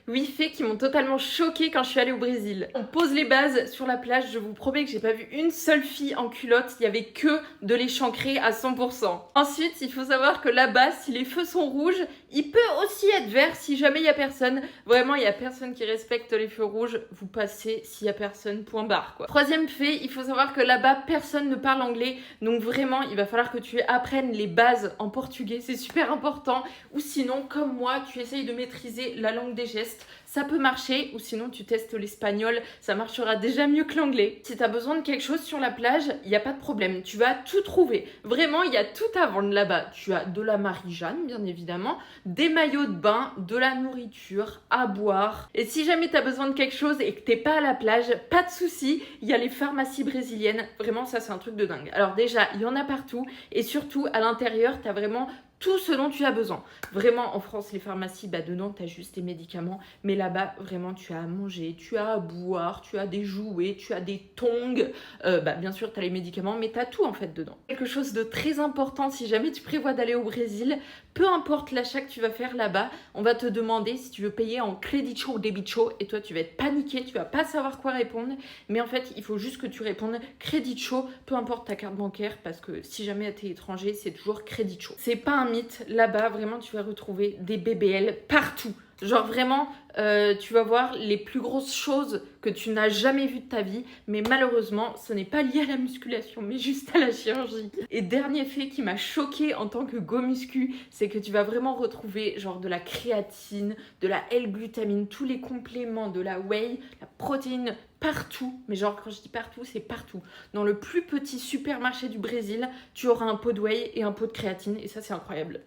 8 faits qui m'ont totalement choquée quand je suis allée au Brésil. On pose les bases sur la plage, je vous promets que j'ai pas vu une seule fille en culotte, il y avait que de l'échancré à 100%. Ensuite, il faut savoir que là-bas, si les feux sont rouges, il peut aussi être vert si jamais il y a personne. Vraiment, il y a personne qui respecte les feux rouges, vous passez s'il y a personne, point barre quoi. Troisième fait, il faut savoir que là-bas, personne ne parle anglais, donc vraiment, il va falloir que tu apprennes les bases en portugais, c'est super important. Ou sinon, comme moi, tu essayes de maîtriser la langue des gestes, ça peut marcher, ou sinon tu testes l'espagnol, ça marchera déjà mieux que l'anglais. Si t'as besoin de quelque chose sur la plage, il n'y a pas de problème, tu vas tout trouver. Vraiment, il y a tout à vendre là-bas. Tu as de la Marie-Jeanne, bien évidemment, des maillots de bain, de la nourriture, à boire. Et si jamais t'as besoin de quelque chose et que t'es pas à la plage, pas de souci, il y a les pharmacies brésiliennes. Vraiment, ça c'est un truc de dingue. Alors déjà, il y en a partout, et surtout à l'intérieur, t'as vraiment tout ce dont tu as besoin. Vraiment, en France, les pharmacies, dedans, tu as juste des médicaments. Mais là-bas, vraiment, tu as à manger, tu as à boire, tu as des jouets, tu as des tongs. Bien sûr, tu as les médicaments, mais tu as tout, en fait, dedans. Quelque chose de très important, si jamais tu prévois d'aller au Brésil, peu importe l'achat que tu vas faire là-bas, on va te demander si tu veux payer en crédit ou débit chaud. Et toi, tu vas être paniqué, tu vas pas savoir quoi répondre. Mais en fait, il faut juste que tu répondes crédit chaud, peu importe ta carte bancaire, parce que si jamais tu es étranger, c'est toujours crédit chaud. C'est pas un mythe, là-bas, vraiment, tu vas retrouver des BBL partout. Genre vraiment, tu vas voir les plus grosses choses que tu n'as jamais vues de ta vie, mais malheureusement, ce n'est pas lié à la musculation, mais juste à la chirurgie. Et dernier fait qui m'a choquée en tant que go muscu, c'est que tu vas vraiment retrouver genre de la créatine, de la L-glutamine, tous les compléments, de la whey, la protéine, partout. Mais genre quand je dis partout, c'est partout. Dans le plus petit supermarché du Brésil, tu auras un pot de whey et un pot de créatine, et ça c'est incroyable.